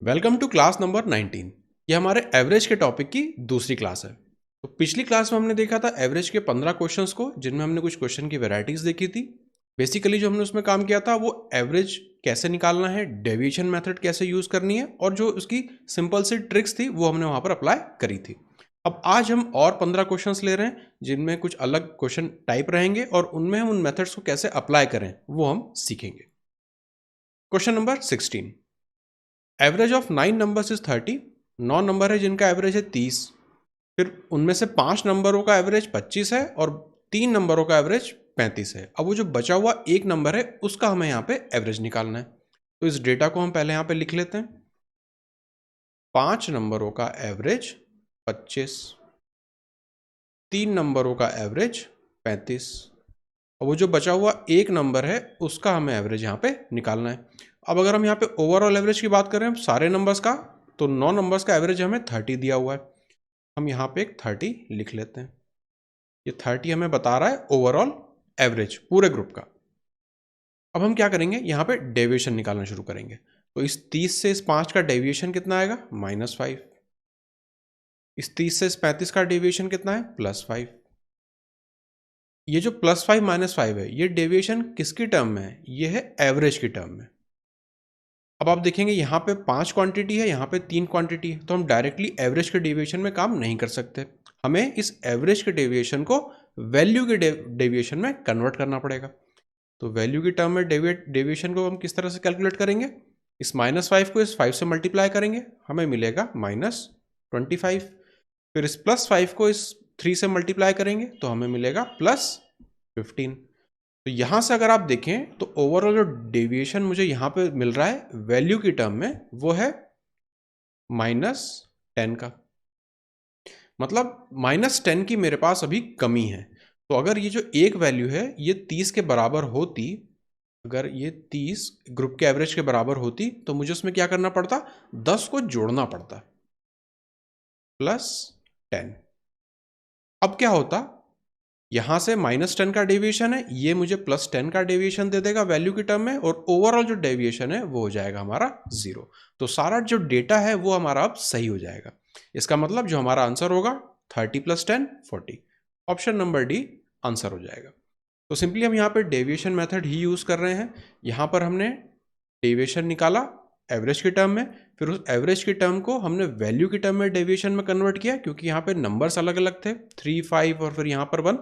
Welcome to class number 19। ये हमारे average के टॉपिक की दूसरी क्लास है। तो पिछली क्लास में हमने देखा था एवरेज के 15 क्वेश्चंस को, जिनमें हमने कुछ क्वेश्चन की वैरायटीज देखी थी। बेसिकली जो हमने उसमें काम किया था वो एवरेज कैसे निकालना है, डेविएशन मेथड कैसे यूज करनी है, और जो उसकी सिंपल सी ट्रिक्स थी वो हमने वहां पर अप्लाई करी थी। अब आज हम और 15 क्वेश्चंस ले रहे हैं, जिनमें कुछ अलग क्वेश्चन टाइप रहेंगे और उनमें हम उन मेथड्स को कैसे अप्लाई करें वो हम सीखेंगे। Question number 16। Average of 9 numbers is 30। 9 number है जिनका एवरेज है 30। फिर उनमें से 5 नंबरों का एवरेज 25 है और 3 नंबरों का एवरेज 35 है। अब वो जो बचा हुआ एक नंबर है उसका हमें यहाँ पे एवरेज निकालना है। तो इस डेटा को हम पहले यहाँ पे लिख लेते हैं। 5 नंबरों का एवरेज 25, 3 नंबरों का एवरेज 35, और वो जो बचा हुआ एक नंबर है उसका हमें एवरेज यहाँ पे निकालना है। अब अगर हम यहाँ पे ओवरऑल एवरेज की बात करें सारे नंबर्स का, तो 9 नंबर्स का एवरेज हमें 30 दिया हुआ है। हम यहाँ पे एक 30 लिख लेते हैं। ये 30 हमें बता रहा है ओवरऑल एवरेज पूरे ग्रुप का। अब हम क्या करेंगे, यहाँ पे डेविएशन निकालना शुरू करेंगे। तो इस 30 से इस 5 का डेविएशन कितना आएगा, -5। इस 30 से इस 35 का डेविएशन कितना है, +5। ये जो +5 -5 है, ये डेविएशन किसकी टर्म में है, ये है एवरेज की टर्म में। अब आप देखेंगे यहाँ पे 5 क्वांटिटी है, यहाँ पे 3 क्वांटिटी है, तो हम डायरेक्टली एवरेज के डेविएशन में काम नहीं कर सकते। हमें इस एवरेज के डेविएशन को वैल्यू के डेविएशन में कन्वर्ट करना पड़ेगा। तो वैल्यू की टर्म में डेविएशन को हम किस तरह से कैलकुलेट करेंगे, इस -5 को इस 5 से मल्टीप्लाई करेंगे, हमें मिलेगा -25। फिर इस +5 को इस 3 से मल्टीप्लाई करेंगे तो हमें मिलेगा +15। तो यहां से अगर आप देखें तो ओवरऑल जो डेविएशन मुझे यहां पे मिल रहा है वैल्यू की टर्म में, वो है -10 का। मतलब -10 की मेरे पास अभी कमी है। तो अगर ये जो एक वैल्यू है ये 30 के बराबर होती, अगर ये 30 ग्रुप के एवरेज के बराबर होती, तो मुझे उसमें क्या करना पड़ता, 10 को जोड़ना पड़ता, +10। अब क्या होता, यहां से -10 का डेविएशन है, ये मुझे +10 का डेविएशन दे देगा वैल्यू की टर्म में, और ओवरऑल जो डेविएशन है वो हो जाएगा हमारा 0। तो सारा जो डेटा है वो हमारा अब सही हो जाएगा। इसका मतलब जो हमारा आंसर होगा 30 + 10 40। ऑप्शन नंबर डी आंसर हो जाएगा। तो सिंपली हम यहाँ पे डेविएशन मेथड ही यूज कर रहे हैं। यहाँ पर हमने डेविएशन निकाला एवरेज की टर्म में, फिर उस एवरेज की टर्म को हमने वैल्यू की टर्म में डेविएशन में कन्वर्ट किया, क्योंकि यहाँ पे नंबर्स अलग अलग थे, 3, 5 और फिर यहाँ पर 1।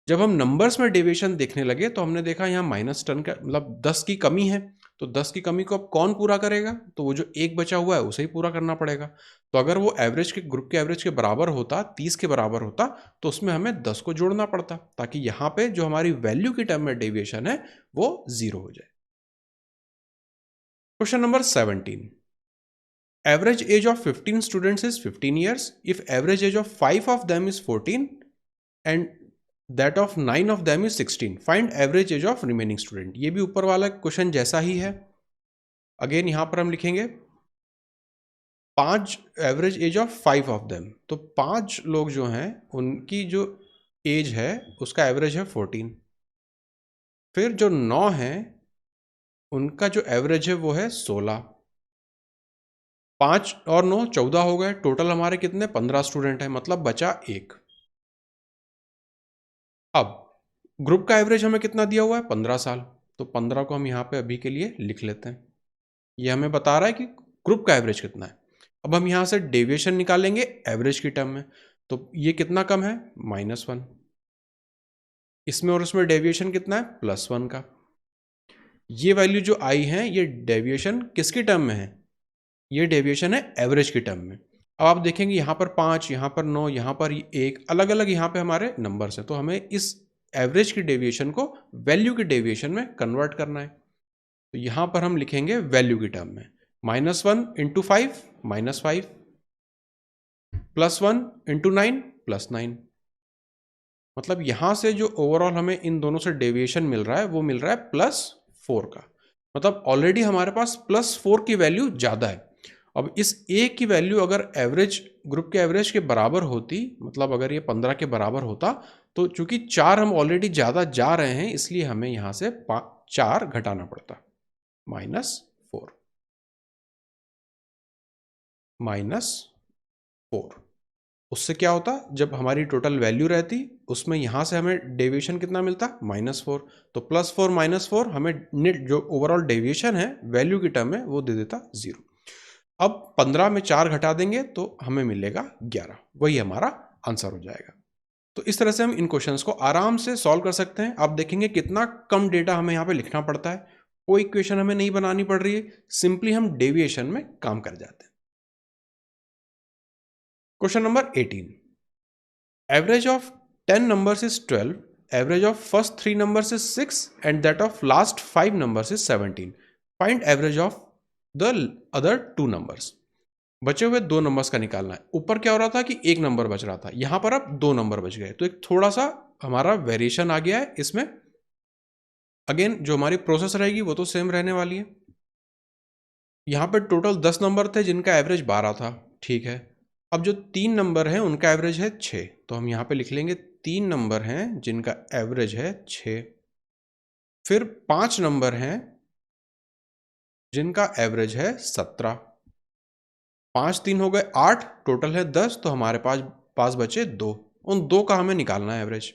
जब हम नंबर्स में डेविएशन देखने लगे तो हमने देखा यहाँ -10 का मतलब 10 की कमी है। तो 10 की कमी को अब कौन पूरा करेगा, तो वो जो एक बचा हुआ है उसे ही पूरा करना पड़ेगा। तो अगर वो एवरेज के ग्रुप के एवरेज के बराबर होता, 30 के बराबर होता, तो उसमें हमें 10 को जोड़ना पड़ता, ताकि यहाँ पे जो हमारी वैल्यू की टर्म में डेविएशन है वो 0 हो जाए। Question number 17। Average age of 15 students is 15 years. If average age of 5 of them is 14 and that of 9 of them is 16, find average age of remaining student। ये भी ऊपर वाला क्वेश्चन जैसा ही है। अगेन यहां पर हम लिखेंगे 5 average age of 5 of them. तो 5 लोग जो हैं उनकी जो एज है उसका एवरेज है 14। फिर जो 9 हैं उनका जो एवरेज है वो है 16। 5 और 9 14 हो गए, टोटल हमारे कितने 15 स्टूडेंट हैं, मतलब बचा एक। अब ग्रुप का एवरेज हमें कितना दिया हुआ है, 15 साल। तो 15 को हम यहाँ पे अभी के लिए लिख लेते हैं। ये हमें बता रहा है कि ग्रुप का एवरेज कितना है। अब हम यहाँ से डेविएशन निकालेंगे एवरेज की टर्म में। तो ये कितना कम है, -1। इसमें और उसमें डेविएशन कितना है, +1 का। ये वैल्यू जो आई है ये डेविएशन किसकी टर्म में है, ये डेविएशन है एवरेज की टर्म में। अब आप देखेंगे यहाँ पर 5, यहाँ पर 9, यहाँ पर 1, अलग अलग यहाँ पे हमारे नंबर्स हैं। तो हमें इस एवरेज की डेविएशन को वैल्यू की डेविएशन में कन्वर्ट करना है। तो यहाँ पर हम लिखेंगे वैल्यू की टर्म में, -1 × 5 -5, +1 × 9 +9। मतलब यहां से जो ओवरऑल हमें इन दोनों से डेविएशन मिल रहा है वो मिल रहा है +4 का। मतलब ऑलरेडी हमारे पास +4 की वैल्यू ज्यादा है। अब इस a की वैल्यू अगर एवरेज ग्रुप के एवरेज के बराबर होती, मतलब अगर ये 15 के बराबर होता, तो चूंकि 4 हम ऑलरेडी ज्यादा जा रहे हैं इसलिए हमें यहां से 4 घटाना पड़ता, -4। -4। उससे क्या होता, जब हमारी टोटल वैल्यू रहती उसमें यहाँ से हमें डेविएशन कितना मिलता, -4। तो +4 -4 हमें नेट जो ओवरऑल डेविएशन है वैल्यू की टर्म में वो दे देता 0। अब 15 में 4 घटा देंगे तो हमें मिलेगा 11, वही हमारा आंसर हो जाएगा। तो इस तरह से हम इन क्वेश्चंस को आराम से सॉल्व कर सकते हैं। आप देखेंगे कितना कम डेटा हमें यहाँ पे लिखना पड़ता है, कोई इक्वेशन हमें नहीं बनानी पड़ रही है, सिंपली हम डेविएशन में काम कर जाते हैं। Question number 18, average of 10 numbers is 12, average of first 3 numbers is 6 and that of last 5 numbers is 17. Find average of the other 2 numbers. बचे हुए 2 नंबर्स का निकालना है। ऊपर क्या हो रहा था कि 1 नंबर बच रहा था, यहां पर अब 2 नंबर बच गए, तो एक थोड़ा सा हमारा वेरिएशन आ गया है इसमें। अगेन जो हमारी प्रोसेस रहेगी वो तो सेम रहने वाली है। यहां पर टोटल 10 नंबर थे जिनका एवरेज 12 था, ठीक है। अब जो 3 नंबर हैं उनका एवरेज है 6, तो हम यहां पे लिख लेंगे 3 नंबर हैं जिनका एवरेज है 6। फिर 5 नंबर हैं जिनका एवरेज है 17। 5 3 हो गए 8, टोटल है 10, तो हमारे पास बचे 2। उन 2 का हमें निकालना है एवरेज,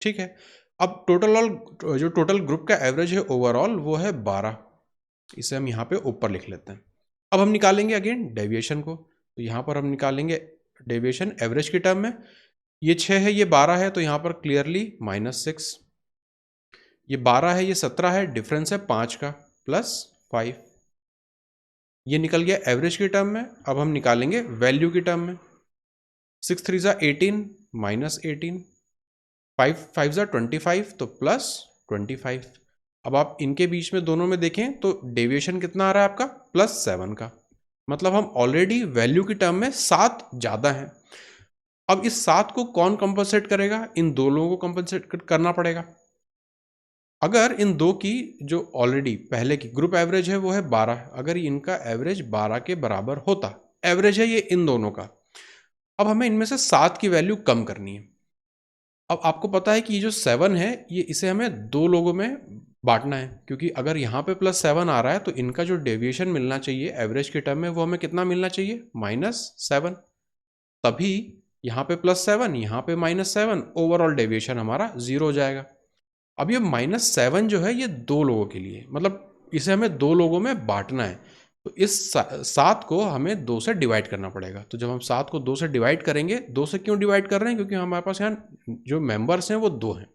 ठीक है। अब जो टोटल ग्रुप का एवरेज है ओवरऑल वो है 12, इसे हम यहाँ पे ऊपर लिख लेते हैं। अब हम निकालेंगे अगेन डेविएशन को, तो यहाँ पर हम निकालेंगे डेविएशन एवरेज की टर्म में। ये 6 है, ये 12 है, तो यहाँ पर क्लियरली -6। ये 12 है, ये 17 है, डिफरेंस है 5 का, +5। ये निकल गया एवरेज की टर्म में। अब हम निकालेंगे वैल्यू की टर्म में। 6 3 ज़ा 18 -18, 5 5 ज़ा 25, तो +25। अब आप इनके बीच में दोनों में देखें तो डेविएशन कितना आ रहा है आपका, +7 का। मतलब हम ऑलरेडी वैल्यू की टर्म में 7 ज़्यादा हैं। अब इस 7 को कौन कंपनसेट करेगा, इन दो लोगों को कंपनसेट करना पड़ेगा। अगर इन दो की जो ऑलरेडी पहले की ग्रुप एवरेज है वो है 12, अगर इनका एवरेज 12 के बराबर होता, एवरेज है ये इन दोनों का, अब हमें इनमें से 7 की वैल्यू कम करनी है। अब आपको पता है कि ये जो 7 है ये इसे हमें 2 लोगों में बांटना है, क्योंकि अगर यहाँ पे +7 आ रहा है तो इनका जो डेविएशन मिलना चाहिए एवरेज के टर्म में वो हमें कितना मिलना चाहिए, -7। तभी यहाँ पे +7, यहाँ पे -7, ओवरऑल डेविएशन हमारा 0 हो जाएगा। अब ये -7 जो है ये 2 लोगों के लिए, मतलब इसे हमें 2 लोगों में बांटना है, तो इस 7 को हमें 2 से डिवाइड करना पड़ेगा। तो जब हम 7 को 2 से डिवाइड करेंगे, 2 से क्यों डिवाइड कर रहे हैं, क्योंकि हमारे पास यहाँ जो मेंबर्स हैं वो 2 हैं,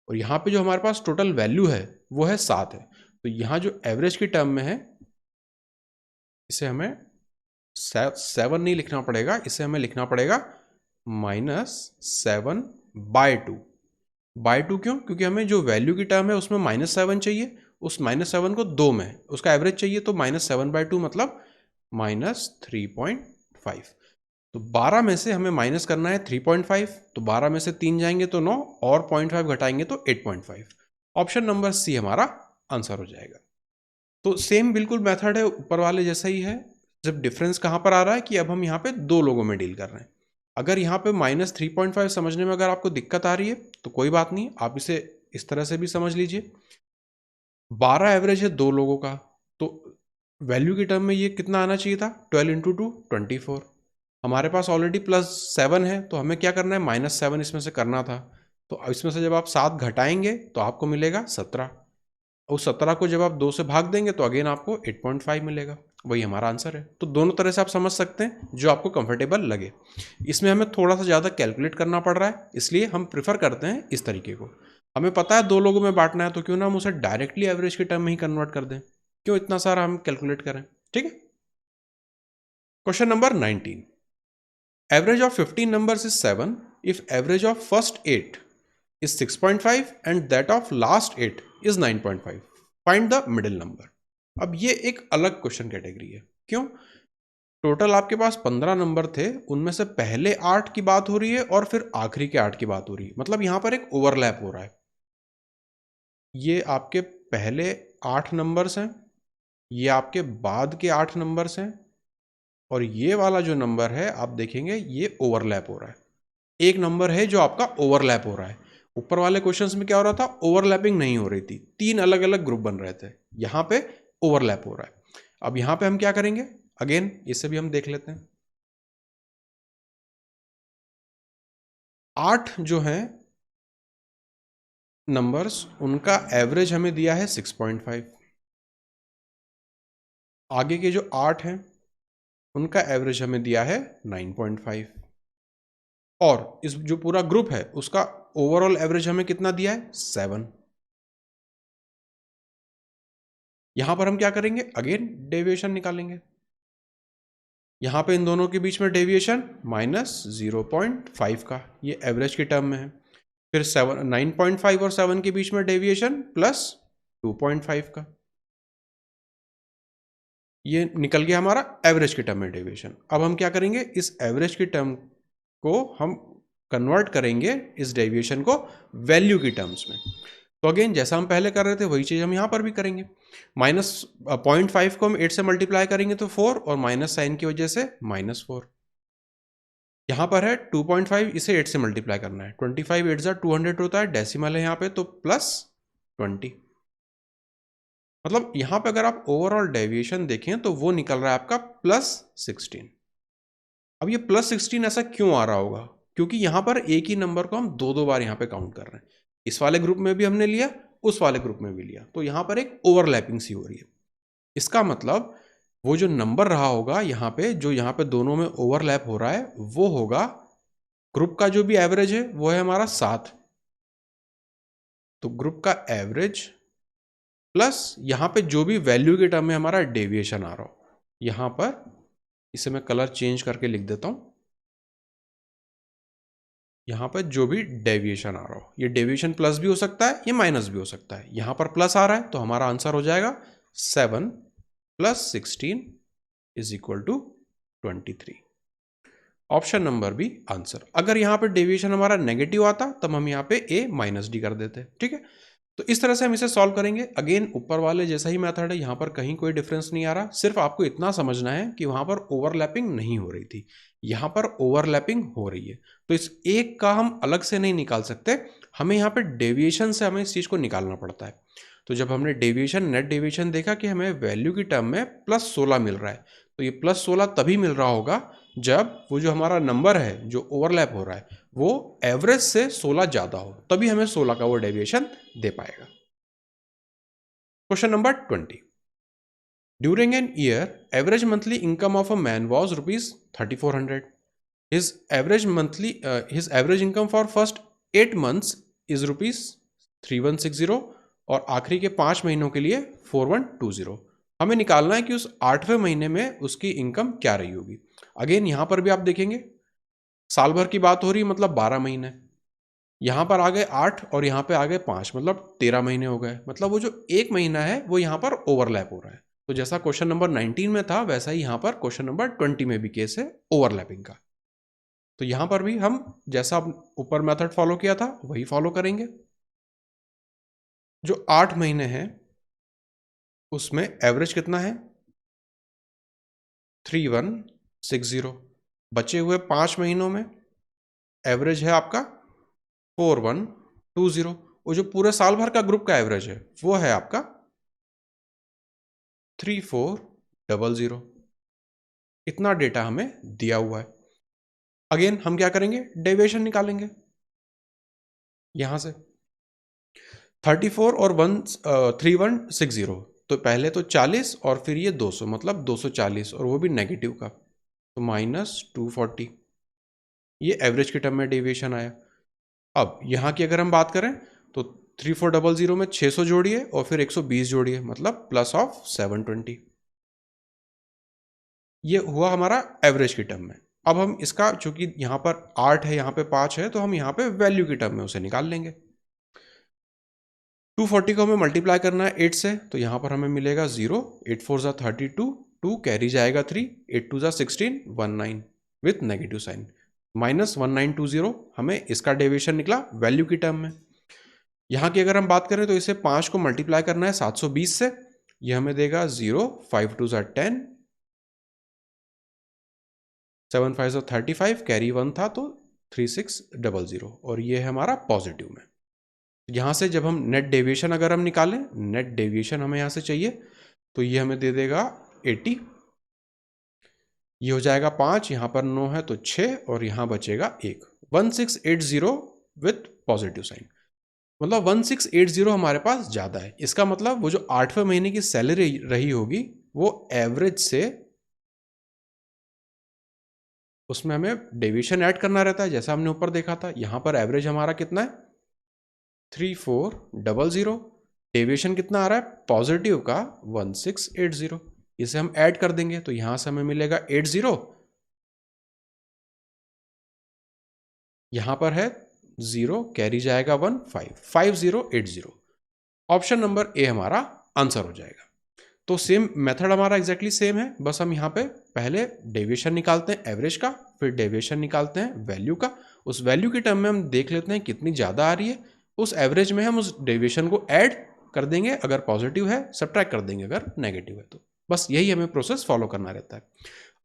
और यहाँ पे जो हमारे पास टोटल वैल्यू है वो है 7 है। तो यहाँ जो एवरेज की टर्म में है इसे हमें 7 नहीं लिखना पड़ेगा, इसे हमें लिखना पड़ेगा -7/2। क्यों, क्योंकि हमें जो वैल्यू की टर्म है उसमें -7 चाहिए, उस -7 को 2 में उसका एवरेज चाहिए, तो -7/2 मतलब -3.5। तो 12 में से हमें माइनस करना है 3.5, तो 12 में से 3 जाएंगे तो 9, और 0.5 घटाएंगे तो 8.5। ऑप्शन नंबर सी हमारा आंसर हो जाएगा। तो सेम बिल्कुल मेथड है, ऊपर वाले जैसा ही है। जब डिफरेंस कहाँ पर आ रहा है कि अब हम यहाँ पे 2 लोगों में डील कर रहे हैं। अगर यहाँ पे -3.5 समझने में अगर आपको दिक्कत आ रही है तो कोई बात नहीं, आप इसे इस तरह से भी समझ लीजिए। 12 एवरेज है 2 लोगों का, तो वैल्यू की टर्म में ये कितना आना चाहिए था, 12 × 2 24। हमारे पास ऑलरेडी +7 है, तो हमें क्या करना है, -7 इसमें से करना था। तो इसमें से जब आप 7 घटाएंगे तो आपको मिलेगा 17, और 17 को जब आप 2 से भाग देंगे तो अगेन आपको 8.5 मिलेगा, वही हमारा आंसर है। तो दोनों तरह से आप समझ सकते हैं, जो आपको कंफर्टेबल लगे। इसमें हमें थोड़ा सा ज़्यादा कैलकुलेट करना पड़ रहा है, इसलिए हम प्रिफर करते हैं इस तरीके को। हमें पता है 2 लोगों में बांटना है, तो क्यों ना हम उसे डायरेक्टली एवरेज के टर्म में ही कन्वर्ट कर दें, क्यों इतना सारा हम कैलकुलेट करें, ठीक है। Question number 19, average of 15 numbers is 7 if average of first 8 is 6.5 and that of last 8 is 9.5. Find the middle number. अब ये एक अलग क्वेश्चन कैटेगरी है। क्यों, टोटल आपके पास 15 नंबर थे, उनमें से पहले 8 की बात हो रही है और फिर आखिरी के 8 की बात हो रही है, मतलब यहां पर एक ओवरलैप हो रहा है। ये आपके पहले 8 नंबर्स हैं, ये आपके बाद के 8 नंबर्स हैं, और ये वाला जो नंबर है आप देखेंगे ये ओवरलैप हो रहा है। एक नंबर है जो आपका ओवरलैप हो रहा है। ऊपर वाले क्वेश्चंस में क्या हो रहा था, ओवरलैपिंग नहीं हो रही थी, 3 अलग अलग ग्रुप बन रहे थे, यहाँ पे ओवरलैप हो रहा है। अब यहाँ पे हम क्या करेंगे, अगेन इसे भी हम देख लेते हैं। 8 जो है नंबर्स, उनका एवरेज हमें दिया है 6.5। आगे के जो 8 हैं उनका एवरेज हमें दिया है 9.5। और इस जो पूरा ग्रुप है उसका ओवरऑल एवरेज हमें कितना दिया है? 7। यहां पर हम क्या करेंगे? अगेन डेविएशन निकालेंगे। यहां पे इन दोनों के बीच में डेविएशन -0.5 का, ये एवरेज की टर्म में है। फिर 9.5 और 7 के बीच में डेविएशन +2.5 का, ये निकल गया हमारा एवरेज की टर्म में डेविएशन। अब हम क्या करेंगे? इस एवरेज की टर्म को हम कन्वर्ट करेंगे इस डेविएशन को वैल्यू की टर्म्स में। तो अगेन जैसा हम पहले कर रहे थे वही चीज हम यहां पर भी करेंगे। -0.5 को हम 8 से मल्टीप्लाई करेंगे तो 4, और माइनस साइन की वजह से -4। यहां पर है 2.5, इसे 8 से मल्टीप्लाई करना है। 25 8 जा 200 होता है, डेसिमल है यहाँ पे तो +20। मतलब यहां पे अगर आप ओवरऑल डेविएशन देखें तो वो निकल रहा है आपका +16। अब ये +16 ऐसा क्यों आ रहा होगा? क्योंकि यहां पर एक ही नंबर को हम दो दो बार यहां पे काउंट कर रहे हैं। इस वाले ग्रुप में भी हमने लिया, उस वाले ग्रुप में भी लिया, तो यहां पर एक ओवरलैपिंग सी हो रही है। इसका मतलब वो जो नंबर रहा होगा यहाँ पे, जो यहाँ पे दोनों में ओवरलैप हो रहा है, वो होगा ग्रुप का जो भी एवरेज है वो है हमारा 7। तो ग्रुप का एवरेज प्लस यहाँ पे जो भी वैल्यू के टर्म में हमारा डेविएशन आ रहा हो, यहाँ पर इसे मैं कलर चेंज करके लिख देता हूँ। यहाँ पर जो भी डेविएशन आ रहा हो, ये डेविएशन प्लस भी हो सकता है, ये माइनस भी हो सकता है। यहाँ पर प्लस आ रहा है तो हमारा आंसर हो जाएगा 7 + 16 = 23। Option number B answer. अगर यहाँ पे डेविएशन हमारा नेगेटिव आता तब हम यहाँ पे A-D कर देते। ठीक है, तो इस तरह से हम इसे सॉल्व करेंगे। अगेन ऊपर वाले जैसा ही मेथड है, यहाँ पर कहीं कोई डिफरेंस नहीं आ रहा। सिर्फ आपको इतना समझना है कि वहां पर ओवरलैपिंग नहीं हो रही थी, यहाँ पर ओवरलैपिंग हो रही है। तो इस एक का हम अलग से नहीं निकाल सकते, हमें यहाँ पे डेविएशन से हमें इस चीज को निकालना पड़ता है। तो जब हमने डेविएशन, नेट डेविएशन देखा कि हमें वैल्यू की टर्म में +16 मिल रहा है, तो ये +16 तभी मिल रहा होगा जब वो जो हमारा नंबर है जो ओवरलैप हो रहा है वो एवरेज से 16 ज्यादा हो, तभी हमें 16 का वो डेविएशन दे पाएगा। Question number 20। During an year, average monthly income of a man was ₹3400। His average income for first 8 months is ₹3160 और आखिरी के 5 महीनों के लिए 4120। हमें निकालना है कि उस 8वें महीने में उसकी इनकम क्या रही होगी। अगेन यहां पर भी आप देखेंगे साल भर की बात हो रही है, मतलब 12 महीने। यहां पर आ गए 8 और यहां पे आ गए 5, मतलब 13 महीने हो गए। मतलब वो जो एक महीना है वो यहां पर ओवरलैप हो रहा है। तो जैसा क्वेश्चन नंबर 19 में था वैसा ही यहां पर क्वेश्चन नंबर 20 में भी केस है ओवरलैपिंग का। तो यहां पर भी हम जैसा ऊपर मेथड फॉलो किया था वही फॉलो करेंगे। जो 8 महीने हैं उसमें एवरेज कितना है? 3160। बचे हुए 5 महीनों में एवरेज है आपका 4120। वो जो पूरे साल भर का ग्रुप का एवरेज है वो है आपका 3400। इतना डेटा हमें दिया हुआ है। अगेन हम क्या करेंगे? डेविएशन निकालेंगे। यहां से 34 और 3160, तो पहले तो 40 और फिर ये 200, मतलब 240, और वो भी नेगेटिव का, तो -240। ये एवरेज की टर्म में डेविएशन आया। अब यहाँ की अगर हम बात करें तो 3400 में 600 जोड़िए और फिर 120 जोड़िए, मतलब +720। ये हुआ हमारा एवरेज की टर्म में। अब हम इसका, चूंकि यहाँ पर 8 है यहाँ पे 5 है, तो हम यहाँ पे वैल्यू की टर्म में उसे निकाल लेंगे। 240 को हमें मल्टीप्लाई करना है 8 से, तो यहाँ पर हमें मिलेगा 0, 8 4 जा 32, 2 कैरी जाएगा 3, 8 2 जा 16, 19 विथ नेगेटिव साइन, -1920। हमें इसका डेविएशन निकला वैल्यू की टर्म में। यहाँ की अगर हम बात करें तो इसे 5 को मल्टीप्लाई करना है 720 से, ये हमें देगा 0, 5 2 जा 10, 7 5 जा 35, कैरी 1 था तो 3600, और ये है हमारा पॉजिटिव में। यहाँ से जब हम नेट डेविएशन अगर हम निकालें, नेट डेविएशन हमें यहाँ से चाहिए, तो ये हमें दे देगा 80। ये हो जाएगा 5, यहाँ पर 9 है तो 6 और यहाँ बचेगा 1। 1680 विथ पॉजिटिव साइन, मतलब 1680 हमारे पास ज़्यादा है। इसका मतलब वो जो 8वें महीने की सैलरी रही होगी वो एवरेज से, उसमें हमें डेविएशन ऐड करना रहता है जैसा हमने ऊपर देखा था। यहाँ पर एवरेज हमारा कितना है 3400, डेविएशन कितना आ रहा है पॉजिटिव का 1680, इसे हम ऐड कर देंगे तो यहाँ से हमें मिलेगा 80, यहाँ पर है 0, कैरी जाएगा 1, 5080। ऑप्शन नंबर ए हमारा आंसर हो जाएगा। तो सेम मेथड हमारा एग्जैक्टली सेम है, बस हम यहाँ पे पहले डेविएशन निकालते हैं एवरेज का, फिर डेविएशन निकालते हैं वैल्यू का। उस वैल्यू के टर्म में हम देख लेते हैं कितनी ज़्यादा आ रही है, उस एवरेज में हम उस डेविएशन को ऐड कर देंगे, अगर पॉजिटिव है सब्ट्रैक्ट कर देंगे, अगर नेगेटिव है तो। बस यही हमें प्रोसेस फॉलो करना रहता है।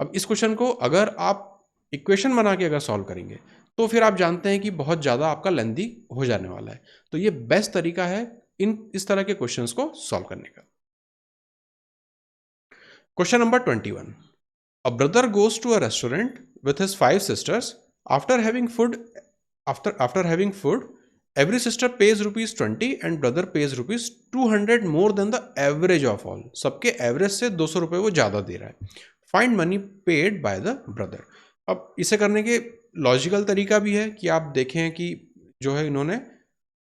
अब इस क्वेश्चन को अगर आप इक्वेशन बना के अगर सॉल्व करेंगे तो फिर आप जानते हैं कि बहुत ज़्यादा आपका लेंदी हो जाने वाला है। तो ये बेस्ट तरीका है इस तरह के क्वेश्चंस को सॉल्व करने का। Question number 21. A brother goes to a restaurant with his 5 sisters. After having food, every sister pays rupees 20 and brother pays rupees 200 more than the average of all. सबके average से 200 रुपये वो ज़्यादा दे रहा है। Find money paid by the brother. अब इसे करने के लॉजिकल तरीका भी है कि आप देखें कि जो है इन्होंने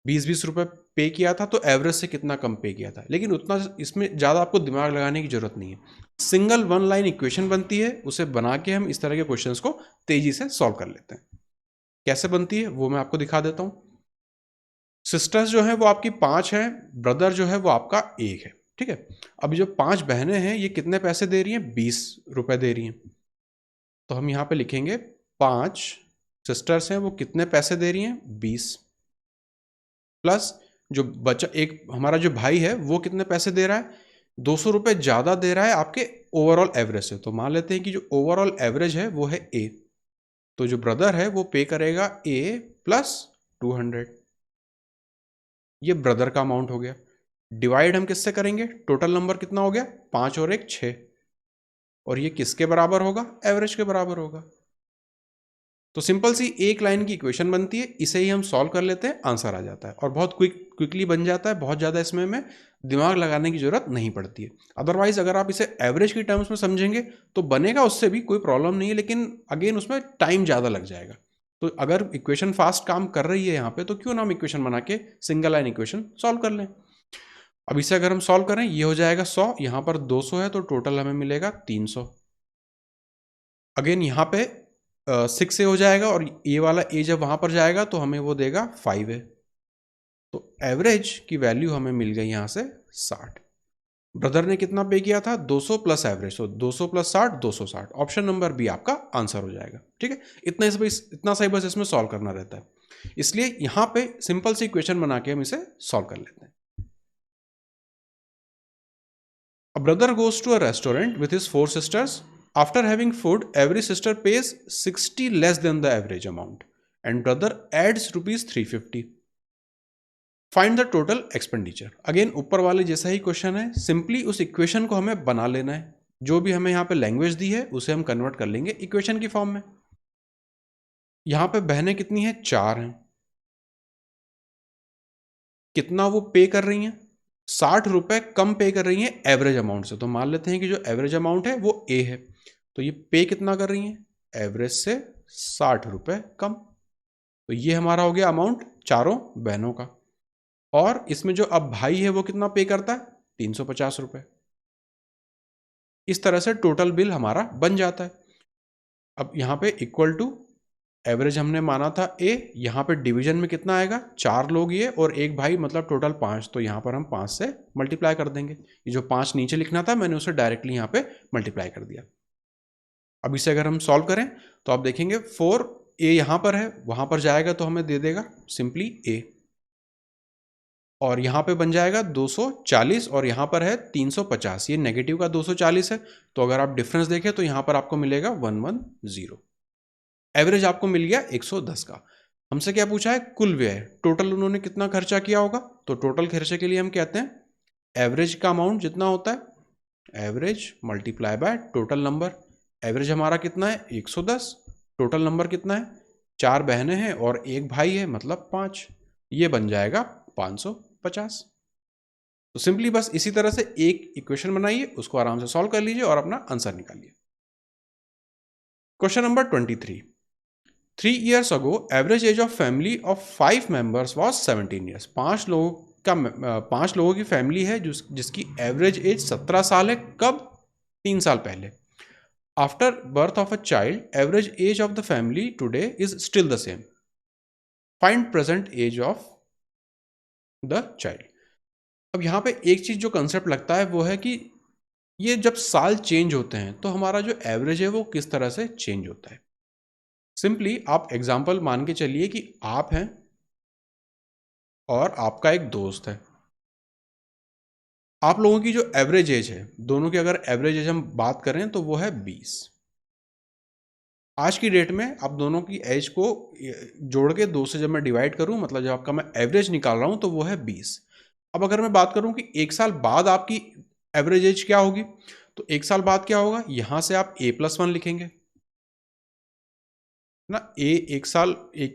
20-20 रुपये पे किया था तो एवरेज से कितना कम पे किया था, लेकिन उतना इसमें ज़्यादा आपको दिमाग लगाने की ज़रूरत नहीं है। सिंगल 1 लाइन इक्वेशन बनती है, उसे बना के हम इस तरह के क्वेश्चंस को तेजी से सॉल्व कर लेते हैं। कैसे बनती है वो मैं आपको दिखा देता हूँ। सिस्टर्स जो है वो आपकी 5 हैं, ब्रदर जो है वो आपका 1 है, ठीक है। अब जो 5 बहनें हैं ये कितने पैसे दे रही हैं, 20 रुपये दे रही हैं। तो हम यहाँ पे लिखेंगे 5 सिस्टर्स हैं वो कितने पैसे दे रही हैं, 20, प्लस जो बच्चा एक हमारा जो भाई है वो कितने पैसे दे रहा है, 200 रुपये ज़्यादा दे रहा है आपके ओवरऑल एवरेज से। तो मान लेते हैं कि जो ओवरऑल एवरेज है वो है ए, तो जो ब्रदर है वो पे करेगा ए प्लस 200, ये ब्रदर का अमाउंट हो गया। डिवाइड हम किससे करेंगे, टोटल नंबर कितना हो गया 5 और 1 6, और ये किसके बराबर होगा, एवरेज के बराबर होगा। तो सिंपल सी एक लाइन की इक्वेशन बनती है, इसे ही हम सॉल्व कर लेते हैं, आंसर आ जाता है और बहुत क्विकली बन जाता है। बहुत ज़्यादा इसमें हमें दिमाग लगाने की जरूरत नहीं पड़ती है। अदरवाइज अगर आप इसे एवरेज की टर्म्स में समझेंगे तो बनेगा, उससे भी कोई प्रॉब्लम नहीं है, लेकिन अगेन उसमें टाइम ज़्यादा लग जाएगा। तो अगर इक्वेशन फास्ट काम कर रही है यहाँ पे तो क्यों ना हम इक्वेशन बना के सिंगल लाइन इक्वेशन सॉल्व कर लें। अब इसे अगर हम सॉल्व करें ये हो जाएगा 100, यहाँ पर 200 है तो टोटल हमें मिलेगा 300। अगेन यहाँ पे 6 से हो जाएगा और ए वाला ए जब वहाँ पर जाएगा तो हमें वो देगा 5 है। तो एवरेज की वैल्यू हमें मिल गई यहाँ से 60। ब्रदर ने कितना पे किया था, 200 प्लस एवरेज, तो 200 प्लस 60 260। ऑप्शन नंबर बी आपका आंसर हो जाएगा, ठीक है। इतना सही बस इसमें सॉल्व करना रहता है, इसलिए यहाँ पे सिंपल सी इक्वेशन बना के हम इसे सॉल्व कर लेते हैं। A brother goes to a restaurant with his 4 sisters. After having food, every sister pays 60 less than the average amount and brother adds rupees 350. Find the total expenditure. Again ऊपर वाले जैसा ही क्वेश्चन है, simply उस equation को हमें बना लेना है। जो भी हमें यहाँ पे लैंग्वेज दी है उसे हम कन्वर्ट कर लेंगे इक्वेशन की फॉर्म में। यहाँ पे बहनें कितनी हैं, 4 हैं। कितना वो पे कर रही हैं, 60 रुपये कम पे कर रही हैं एवरेज अमाउंट से। तो मान लेते हैं कि जो एवरेज अमाउंट है वो ए है, तो ये पे कितना कर रही हैं, एवरेज से 60 रुपये कम। तो ये हमारा हो गया अमाउंट चारों बहनों का। और इसमें जो अब भाई है वो कितना पे करता है, 350 रुपये। इस तरह से टोटल बिल हमारा बन जाता है। अब यहाँ पे इक्वल टू एवरेज हमने माना था ए, यहाँ पे डिवीजन में कितना आएगा, 4 लोग ये और एक भाई, मतलब टोटल 5। तो यहाँ पर हम 5 से मल्टीप्लाई कर देंगे। ये जो 5 नीचे लिखना था मैंने उसे डायरेक्टली यहाँ पे मल्टीप्लाई कर दिया। अब इसे अगर हम सॉल्व करें तो आप देखेंगे 4 ए यहाँ पर है, वहाँ पर जाएगा तो हमें दे देगा सिंपली ए, और यहाँ पे बन जाएगा 240 और यहाँ पर है 350। ये नेगेटिव का 240 है, तो अगर आप डिफरेंस देखें तो यहाँ पर आपको मिलेगा 110। एवरेज आपको मिल गया 110 का। हमसे क्या पूछा है, कुल व्यय, टोटल उन्होंने कितना खर्चा किया होगा। तो टोटल खर्चे के लिए हम कहते हैं एवरेज का अमाउंट जितना होता है, average multiply by total number. Average हमारा कितना है 110, टोटल नंबर कितना है 4 बहनें हैं और 1 भाई है मतलब 5, ये बन जाएगा 550। तो सिंपली बस इसी तरह से एक इक्वेशन बनाइए, उसको आराम से सॉल्व कर लीजिए और अपना आंसर निकालिए। Question number 23, 3 years ago average age of family of 5 members was 17 years। 5 लोगों की फैमिली है जिसकी एवरेज एज 17 साल है। कब? 3 साल पहले। After birth of a child average age of the family today is still the same. Find present age of the child. अब यहाँ पे एक चीज जो कंसेप्ट लगता है वो है कि ये जब साल चेंज होते हैं तो हमारा जो एवरेज है वो किस तरह से चेंज होता है। सिंपली आप एग्जाम्पल मान के चलिए कि आप हैं और आपका एक दोस्त है। आप लोगों की जो एवरेज एज है, दोनों की अगर एवरेज एज हम बात करें तो वो है 20। आज की डेट में आप दोनों की एज को जोड़ के 2 से जब मैं डिवाइड करूं, मतलब जब आपका मैं एवरेज निकाल रहा हूं तो वो है 20। अब अगर मैं बात करूं कि 1 साल बाद आपकी एवरेज एज क्या होगी, तो 1 साल बाद क्या होगा, यहां से आप a+1 लिखेंगे ना। ए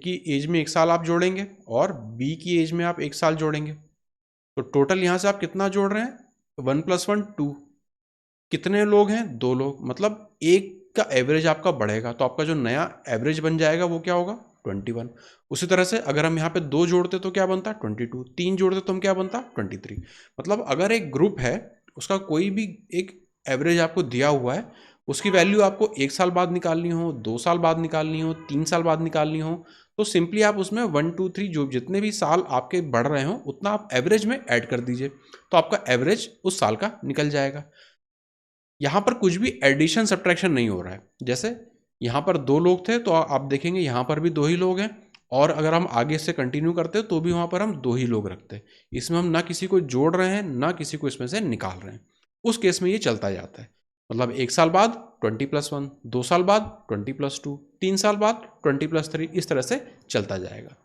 की एज में 1 साल आप जोड़ेंगे और बी की एज में आप 1 साल जोड़ेंगे, तो टोटल यहां से आप कितना जोड़ रहे हैं, 1 + 1 2। कितने लोग हैं, 2 लोग, मतलब एक का एवरेज आपका बढ़ेगा, तो आपका जो नया एवरेज बन जाएगा वो क्या होगा 21। उसी तरह से अगर हम यहाँ पे 2 जोड़ते तो क्या बनता 22, 3 जोड़ते तो हम क्या बनता 23। मतलब अगर एक ग्रुप है उसका कोई भी एक एवरेज आपको दिया हुआ है, उसकी वैल्यू आपको 1 साल बाद निकालनी हो, 2 साल बाद निकालनी हो, 3 साल बाद निकालनी हो, तो सिंपली आप उसमें 1 2 3 जो जितने भी साल आपके बढ़ रहे हो उतना आप एवरेज में ऐड कर दीजिए, तो आपका एवरेज उस साल का निकल जाएगा। यहाँ पर कुछ भी एडिशन सब्ट्रैक्शन नहीं हो रहा है। जैसे यहाँ पर 2 लोग थे तो आप देखेंगे यहाँ पर भी 2 ही लोग हैं, और अगर हम आगे से कंटिन्यू करते तो भी वहाँ पर हम 2 ही लोग रखते हैं। इसमें हम ना किसी को जोड़ रहे हैं ना किसी को इसमें से निकाल रहे हैं। उस केस में ये चलता जाता है, मतलब 1 साल बाद 20+1, 2 साल बाद 20+2, 3 साल बाद 20+3, इस तरह से चलता जाएगा।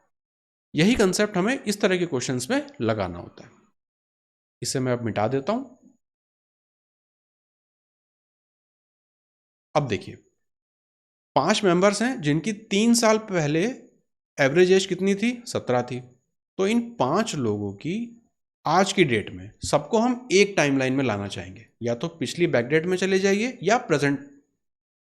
यही कंसेप्ट हमें इस तरह के क्वेश्चंस में लगाना होता है। इसे मैं अब मिटा देता हूँ। अब देखिए 5 मेंबर्स हैं जिनकी 3 साल पहले एवरेज एज कितनी थी, 17 थी। तो इन 5 लोगों की आज की डेट में सबको हम एक टाइमलाइन में लाना चाहेंगे, या तो पिछली बैकडेट में चले जाइए या प्रेजेंट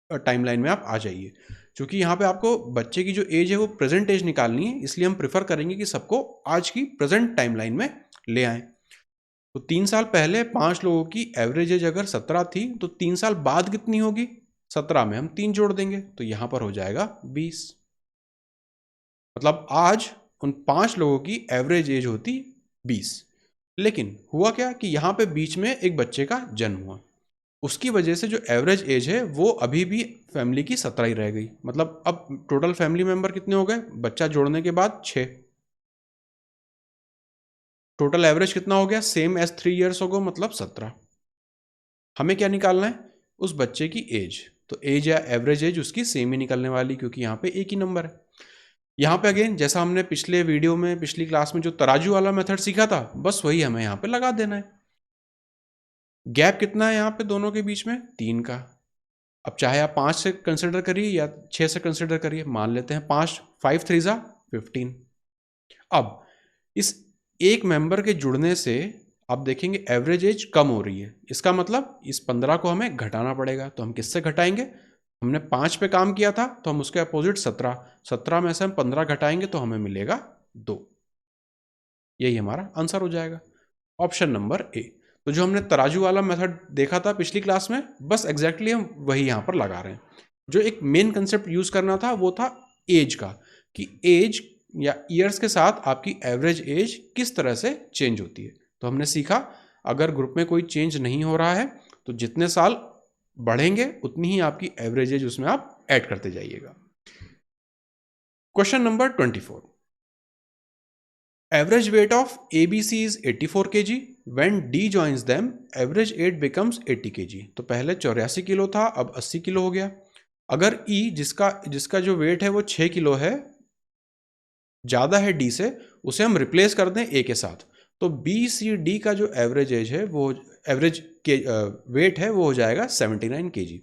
टाइमलाइन में आप आ जाइए। क्योंकि यहाँ पे आपको बच्चे की जो एज है वो प्रेजेंट एज निकालनी है, इसलिए हम प्रेफर करेंगे कि सबको आज की प्रेजेंट टाइमलाइन में ले आएं। तो 3 साल पहले 5 लोगों की एवरेज एज अगर 17 थी तो 3 साल बाद कितनी होगी, 17 में हम 3 जोड़ देंगे तो यहां पर हो जाएगा 20। मतलब आज उन 5 लोगों की एवरेज एज होती 20। लेकिन हुआ क्या कि यहां पे बीच में एक बच्चे का जन्म हुआ, उसकी वजह से जो एवरेज एज है वो अभी भी फैमिली की 17 ही रह गई। मतलब अब टोटल फैमिली मेंबर कितने हो गए, बच्चा जोड़ने के बाद 6। टोटल एवरेज कितना हो गया, सेम एज 3 years ago, मतलब 17। हमें क्या निकालना है, उस बच्चे की एज। तो एज या एवरेज एज उसकी सेम ही निकलने वाली, क्योंकि यहाँ पे एक ही नंबर है। यहाँ पे अगेन जैसा हमने पिछले वीडियो में पिछली क्लास में जो तराजू वाला मेथड सीखा था, बस वही हमें यहाँ पे लगा देना है। गैप कितना है यहाँ पे दोनों के बीच में, 3 का। अब चाहे आप 5 से कंसिडर करिए या 6 से कंसिडर करिए, मान लेते हैं 5, 5 3 जा 15। अब इस एक मेंबर के जुड़ने से आप देखेंगे एवरेज एज कम हो रही है, इसका मतलब इस 15 को हमें घटाना पड़ेगा। तो हम किससे घटाएंगे, हमने 5 पे काम किया था तो हम उसके अपोजिट 17 में से हम 15 घटाएंगे तो हमें मिलेगा 2। यही हमारा आंसर हो जाएगा, ऑप्शन नंबर ए। तो जो हमने तराजू वाला मेथड देखा था पिछली क्लास में, बस एग्जैक्टली हम वही यहाँ पर लगा रहे हैं। जो एक मेन कंसेप्ट यूज करना था वो था एज का, कि एज या ईयर्स के साथ आपकी एवरेज एज किस तरह से चेंज होती है। तो हमने सीखा अगर ग्रुप में कोई चेंज नहीं हो रहा है तो जितने साल बढ़ेंगे उतनी ही आपकी एवरेज एज उसमें आप ऐड करते जाइएगा। Question number 24, average weight of ABC is 84 kg, when D joins them average weight becomes 80 kg। तो पहले 84 किलो था, अब 80 किलो हो गया। अगर E जिसका जो वेट है वो 6 किलो है, ज़्यादा है D से, उसे हम रिप्लेस कर दें A के साथ, तो BCD का जो एवरेज एज है वो एवरेज के वेट है वो हो जाएगा 79 kg।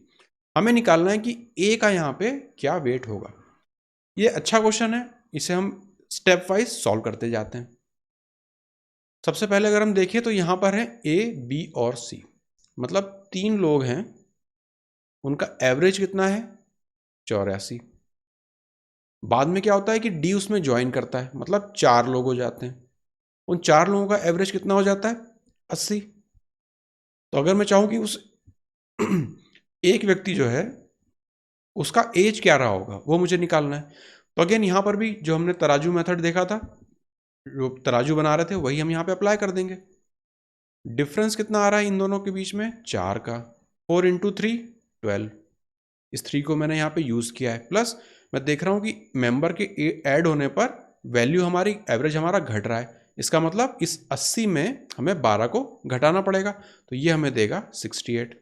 हमें निकालना है कि ए का यहाँ पे क्या वेट होगा। ये अच्छा क्वेश्चन है, इसे हम स्टेप वाइज सॉल्व करते जाते हैं। सबसे पहले अगर हम देखें तो यहाँ पर है ए, बी और सी, मतलब 3 लोग हैं, उनका एवरेज कितना है 84। बाद में क्या होता है कि डी उसमें ज्वाइन करता है, मतलब 4 लोग हो जाते हैं, उन 4 लोगों का एवरेज कितना हो जाता है 80। तो अगर मैं चाहूँ कि उस एक व्यक्ति जो है उसका एज क्या रहा होगा वो मुझे निकालना है। तो अगेन यहाँ पर भी जो हमने तराजू मेथड देखा था, जो तराजू बना रहे थे, वही हम यहाँ पे अप्लाई कर देंगे। डिफरेंस कितना आ रहा है इन दोनों के बीच में 4 का, 4 इंटू 3 12, इस 3 को मैंने यहाँ पे यूज़ किया है। प्लस मैं देख रहा हूँ कि मेंबर के ऐड होने पर वैल्यू हमारी, एवरेज हमारा घट रहा है, इसका मतलब इस 80 में हमें 12 को घटाना पड़ेगा, तो ये हमें देगा 68।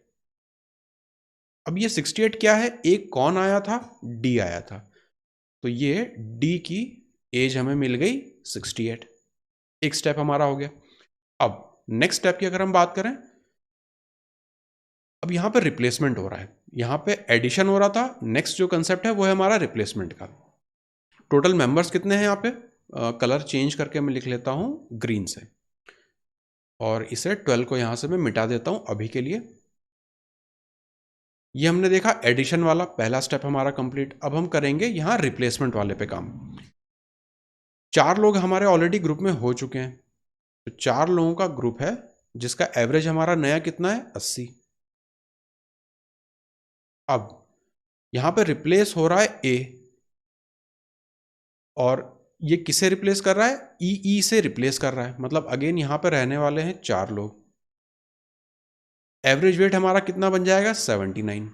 अब ये 68 क्या है, एक कौन आया था, डी आया था, तो ये डी की एज हमें मिल गई 68। एक स्टेप हमारा हो गया। अब नेक्स्ट स्टेप की अगर हम बात करें, अब यहां पर रिप्लेसमेंट हो रहा है, यहां पे एडिशन हो रहा था, नेक्स्ट जो कंसेप्ट है वो है हमारा रिप्लेसमेंट का। टोटल मेंबर्स कितने हैं यहाँ पे, कलर चेंज करके मैं लिख लेता हूं ग्रीन से, और इसे 12 को यहां से मैं मिटा देता हूं अभी के लिए। ये हमने देखा एडिशन वाला पहला स्टेप हमारा कंप्लीट। अब हम करेंगे यहां रिप्लेसमेंट वाले पे काम। 4 लोग हमारे ऑलरेडी ग्रुप में हो चुके हैं, तो 4 लोगों का ग्रुप है जिसका एवरेज हमारा नया कितना है 80। अब यहां पे रिप्लेस हो रहा है ए, और ये किसे रिप्लेस कर रहा है, ई से रिप्लेस कर रहा है, मतलब अगेन यहां पे रहने वाले हैं 4 लोग। एवरेज वेट हमारा कितना बन जाएगा 79।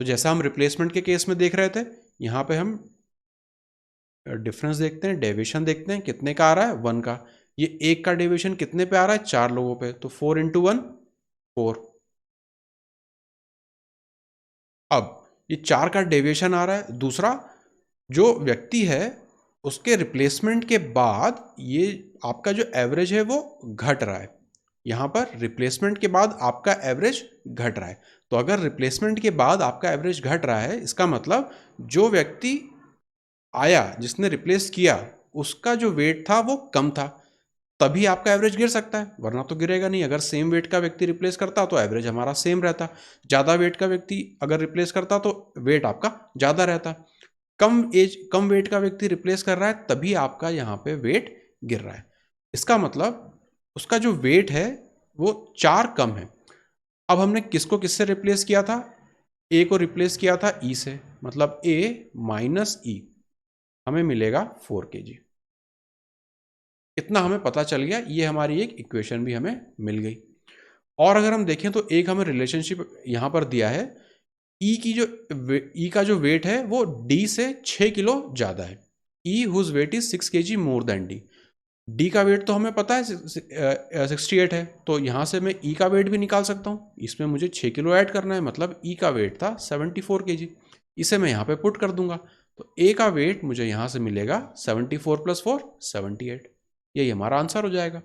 तो जैसा हम रिप्लेसमेंट के केस में देख रहे थे, यहां पे हम डिफरेंस देखते हैं, डेविएशन देखते हैं, कितने का आ रहा है 1 का। ये 1 का डेविएशन कितने पे आ रहा है 4 लोगों पे, तो 4 इंटू 1 4। अब ये 4 का डेविएशन आ रहा है। दूसरा, जो व्यक्ति है उसके रिप्लेसमेंट के बाद ये आपका जो एवरेज है वो घट रहा है, यहां पर रिप्लेसमेंट के बाद आपका एवरेज घट रहा है। तो अगर रिप्लेसमेंट के बाद आपका एवरेज घट रहा है, इसका मतलब जो व्यक्ति आया जिसने रिप्लेस किया उसका जो वेट था वो कम था, तभी आपका एवरेज गिर सकता है, वरना तो गिरेगा नहीं। अगर सेम वेट का व्यक्ति रिप्लेस करता तो एवरेज हमारा सेम रहता, ज़्यादा वेट का व्यक्ति अगर रिप्लेस करता तो वेट आपका ज़्यादा रहता। कम वेट का व्यक्ति रिप्लेस कर रहा है तभी आपका यहाँ पे वेट गिर रहा है, इसका मतलब उसका जो वेट है वो 4 कम है। अब हमने किसको किससे रिप्लेस किया था, ए को रिप्लेस किया था ई से, मतलब ए माइनस ई, हमें मिलेगा 4 kg। इतना हमें पता चल गया, ये हमारी एक इक्वेशन भी हमें मिल गई। और अगर हम देखें तो एक हमें रिलेशनशिप यहाँ पर दिया है, ई का जो वेट है वो डी से 6 किलो ज़्यादा है, E whose weight is 6 kg more than D. D का वेट तो हमें पता है 68 है, तो यहाँ से मैं ई का वेट भी निकाल सकता हूँ, इसमें मुझे 6 किलो ऐड करना है, मतलब ई का वेट था 74 kg, इसे मैं यहाँ पे पुट कर दूंगा, तो ए का वेट मुझे यहाँ से मिलेगा 74 + 4 78। यही हमारा आंसर हो जाएगा।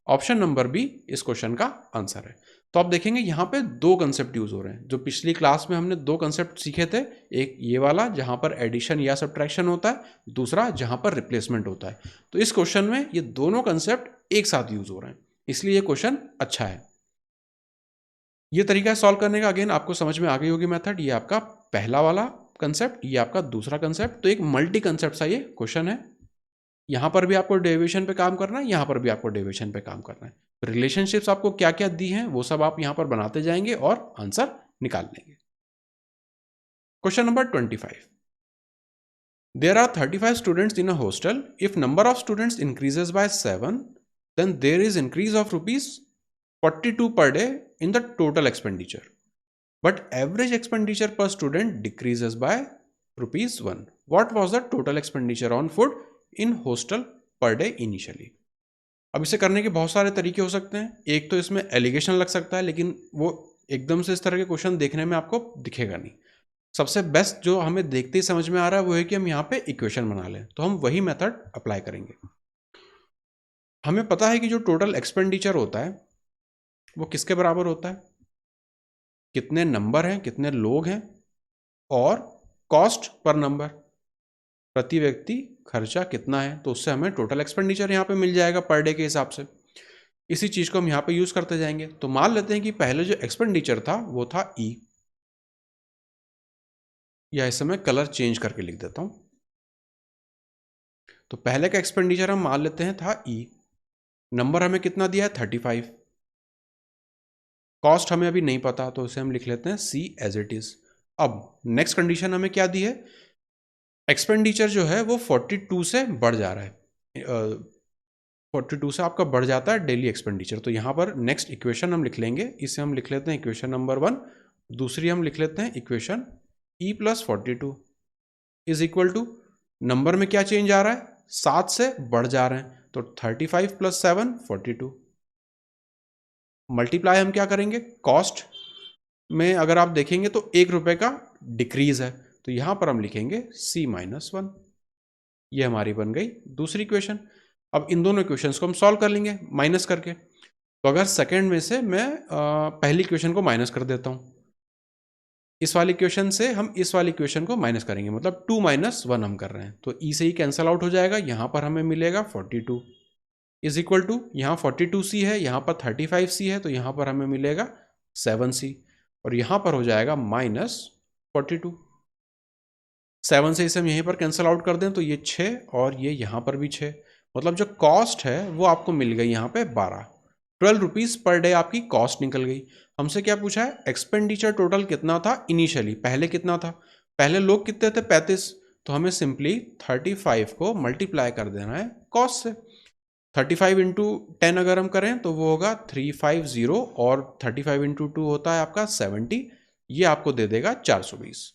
ऑप्शन नंबर बी इस क्वेश्चन का आंसर है। तो आप देखेंगे यहाँ पे 2 कंसेप्ट यूज हो रहे हैं, जो पिछली क्लास में हमने 2 कंसेप्ट सीखे थे, एक ये वाला जहाँ पर एडिशन या सब्ट्रैक्शन होता है, दूसरा जहाँ पर रिप्लेसमेंट होता है। तो इस क्वेश्चन में ये दोनों कंसेप्ट एक साथ यूज हो रहे हैं, इसलिए ये क्वेश्चन अच्छा है। ये तरीका है सॉल्व करने का, अगेन आपको समझ में आ गई होगी मेथड। ये आपका पहला वाला कंसेप्ट, ये आपका दूसरा कंसेप्ट, तो एक मल्टी कंसेप्ट सा ये क्वेश्चन है। यहाँ पर भी आपको डेविएशन पे काम करना है, यहाँ पर भी आपको डेविएशन पे काम करना है। रिलेशनशिप्स आपको क्या क्या दी हैं वो सब आप यहाँ पर बनाते जाएंगे और आंसर निकाल लेंगे। Question number 25, there are 35 students in a hostel, if number of students increases by 7 then there is increase of ₹42 per day in the total expenditure, but average expenditure per student decreases by ₹1. What was the total expenditure on food in hostel per day initially? अब इसे करने के बहुत सारे तरीके हो सकते हैं। एक तो इसमें एलिगेशन लग सकता है, लेकिन वो एकदम से इस तरह के क्वेश्चन देखने में आपको दिखेगा नहीं। सबसे बेस्ट जो हमें देखते ही समझ में आ रहा है वो है कि हम यहाँ पे इक्वेशन बना लें, तो हम वही मेथड अप्लाई करेंगे। हमें पता है कि जो टोटल एक्सपेंडिचर होता है वो किसके बराबर होता है, कितने नंबर हैं, कितने लोग हैं, और कॉस्ट पर नंबर, प्रति व्यक्ति खर्चा कितना है, तो उससे हमें टोटल एक्सपेंडिचर यहाँ पे मिल जाएगा पर डे के हिसाब से। इसी चीज को हम यहाँ पे यूज करते जाएंगे। तो मान लेते हैं कि पहले जो एक्सपेंडिचर था वो था ई, या इसे मैं कलर चेंज करके लिख देता हूं। तो पहले का एक्सपेंडिचर हम मान लेते हैं था ई, नंबर हमें कितना दिया है 35, कॉस्ट हमें अभी नहीं पता तो उसे हम लिख लेते हैं सी एज इट इज। अब नेक्स्ट कंडीशन हमें क्या दी है, एक्सपेंडिचर जो है वो 42 से बढ़ जा रहा है, 42 से आपका बढ़ जाता है डेली एक्सपेंडिचर। तो यहाँ पर नेक्स्ट इक्वेशन हम लिख लेंगे, इसे हम लिख लेते हैं इक्वेशन नंबर 1, दूसरी हम लिख लेते हैं equation E plus 42 is equal to, number में क्या चेंज आ रहा है, 7 से बढ़ जा रहे हैं, तो 35 प्लस 7 42, मल्टीप्लाई हम क्या करेंगे, कॉस्ट में अगर आप देखेंगे तो 1 रुपए का डिक्रीज है, तो यहां पर हम लिखेंगे C-1। ये हमारी बन गई दूसरी इक्वेशन। अब इन दोनों इक्वेशंस को हम सॉल्व कर लेंगे माइनस करके। तो अगर सेकंड में से मैं पहली इक्वेशन को माइनस कर देता हूं, इस वाली इक्वेशन से हम इस वाली इक्वेशन को माइनस करेंगे, मतलब 2 - 1 हम कर रहे हैं, तो ई से ही कैंसल आउट हो जाएगा। यहां पर हमें मिलेगा 42 इज इक्वल टू, यहाँ 42C है, यहाँ पर 35C है, तो यहाँ पर हमें मिलेगा 7C, और यहाँ पर हो जाएगा -42। 7 से इसे हम यहीं पर कैंसिल आउट कर दें तो ये 6, और ये यहाँ पर भी 6, मतलब जो कॉस्ट है वो आपको मिल गई यहाँ पे 12 रुपीज़ पर डे आपकी कॉस्ट निकल गई। हमसे क्या पूछा है, एक्सपेंडिचर टोटल कितना था इनिशियली, पहले कितना था, पहले लोग कितने थे 35, तो हमें सिंपली 35 को मल्टीप्लाई कर देना है कॉस्ट से। 35 इंटू 10 अगर हम करें तो वो होगा 350, और 35 इंटू 2 होता है आपका 70, ये आपको दे देगा 420।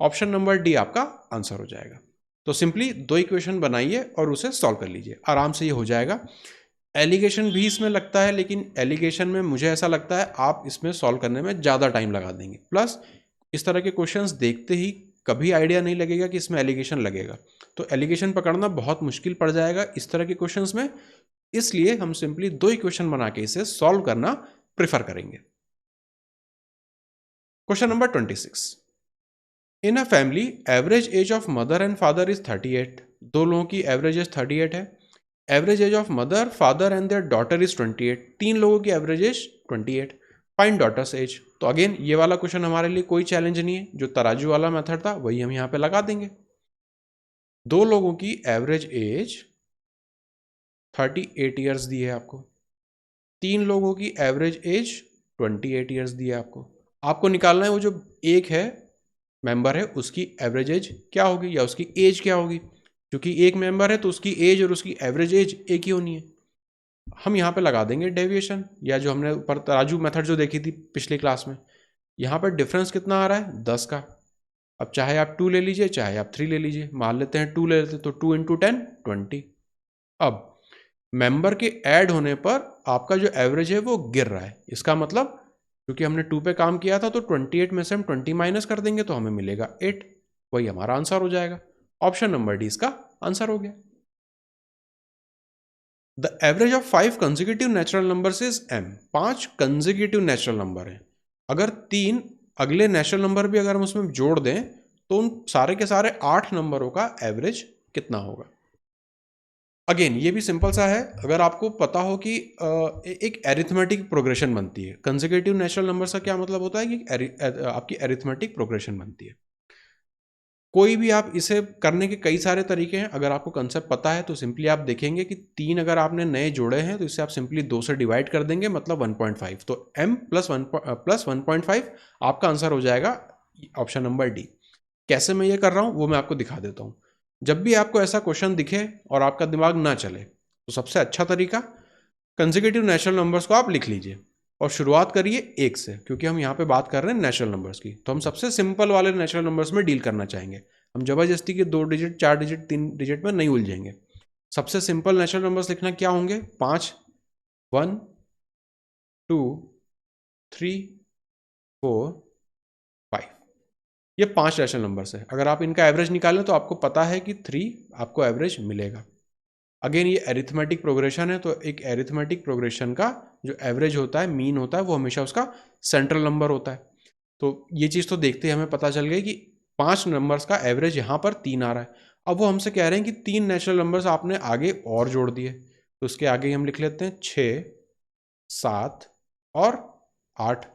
ऑप्शन नंबर डी आपका आंसर हो जाएगा। तो सिंपली 2 इक्वेशन बनाइए और उसे सॉल्व कर लीजिए, आराम से ये हो जाएगा। एलिगेशन भी इसमें लगता है, लेकिन एलिगेशन में मुझे ऐसा लगता है आप इसमें सॉल्व करने में ज़्यादा टाइम लगा देंगे, प्लस इस तरह के क्वेश्चंस देखते ही कभी आइडिया नहीं लगेगा कि इसमें एलिगेशन लगेगा, तो एलिगेशन पकड़ना बहुत मुश्किल पड़ जाएगा इस तरह के क्वेश्चंस में। इसलिए हम सिंपली 2 इक्वेशन बना के इसे सॉल्व करना प्रेफर करेंगे। Question number 26, in a family average age of mother and father is 38, 2 लोगों की एवरेज एज 38 है, average age of mother father and there daughter is 28, 3 लोगों की average age 28, find daughters as. तो अगेन ये वाला क्वेश्चन हमारे लिए कोई चैलेंज नहीं है, जो तराजू वाला मेथड था वही हम यहाँ पे लगा देंगे। 2 लोगों की एवरेज एज 38 ईयर्स दी है आपको, 3 लोगों की एवरेज एज 28 ईयर्स दी है आपको निकालना है वो जो एक है मेंबर है उसकी एवरेज एज क्या होगी या उसकी एज क्या होगी। क्योंकि एक मेंबर है तो उसकी एज और उसकी एवरेज एज एक ही होनी है। हम यहाँ पे लगा देंगे डेविएशन, या जो हमने ऊपर तराजू मेथड जो देखी थी पिछली क्लास में, यहाँ पर डिफरेंस कितना आ रहा है 10 का। अब चाहे आप 2 ले लीजिए चाहे आप 3 ले लीजिए, मान लेते हैं 2 ले लेते तो 2 × 10 20। अब मेंबर के ऐड होने पर आपका जो एवरेज है वो गिर रहा है, इसका मतलब क्योंकि हमने 2 पे काम किया था तो 28 में से हम 20 माइनस कर देंगे तो हमें मिलेगा 8, वही हमारा आंसर हो जाएगा। ऑप्शन नंबर डी इसका आंसर हो गया। The average of 5 consecutive natural numbers is m, 5 consecutive natural number है, अगर 3 अगले नेचुरल नंबर भी अगर हम उसमें जोड़ दें तो उन सारे के सारे 8 नंबरों का एवरेज कितना होगा। अगेन ये भी सिंपल सा है, अगर आपको पता हो कि एक एरिथमेटिक प्रोग्रेशन बनती है, कंसेक्यूटिव नेचुरल नंबर का क्या मतलब होता है कि आपकी एरिथमेटिक प्रोग्रेशन बनती है। कोई भी आप इसे करने के कई सारे तरीके हैं, अगर आपको कंसेप्ट पता है तो सिंपली आप देखेंगे कि 3 अगर आपने नए जोड़े हैं तो इसे आप सिंपली 2 से डिवाइड कर देंगे, मतलब 1.5, तो m प्लस 1.5 आपका आंसर हो जाएगा ऑप्शन नंबर डी। कैसे मैं ये कर रहा हूँ वो मैं आपको दिखा देता हूँ। जब भी आपको ऐसा क्वेश्चन दिखे और आपका दिमाग ना चले तो सबसे अच्छा तरीका कंसेक्यूटिव नेचुरल नंबर्स को आप लिख लीजिए और शुरुआत करिए 1 से, क्योंकि हम यहाँ पे बात कर रहे हैं नेचुरल नंबर्स की, तो हम सबसे सिंपल वाले नेचुरल नंबर्स में डील करना चाहेंगे। हम जबरदस्ती के 2 डिजिट 4 डिजिट 3 डिजिट में नहीं उलझेंगे। सबसे सिंपल नेचुरल नंबर्स लिखना क्या होंगे, 5, 1, 2, 3, 4, 5, ये 5 रैशनल नंबर्स है। अगर आप इनका एवरेज निकालें तो आपको पता है कि 3 आपको एवरेज मिलेगा। अगेन ये एरिथमेटिक प्रोग्रेशन है, तो एक एरिथमेटिक प्रोग्रेशन का जो एवरेज होता है, मीन होता है, वो हमेशा उसका सेंट्रल नंबर होता है। तो ये चीज़ तो देखते ही हमें पता चल गई कि 5 नंबर्स का एवरेज यहाँ पर 3 आ रहा है। अब वो हमसे कह रहे हैं कि 3 नेचुरल नंबर्स आपने आगे और जोड़ दिए, तो उसके आगे हम लिख लेते हैं 6, 7 और 8।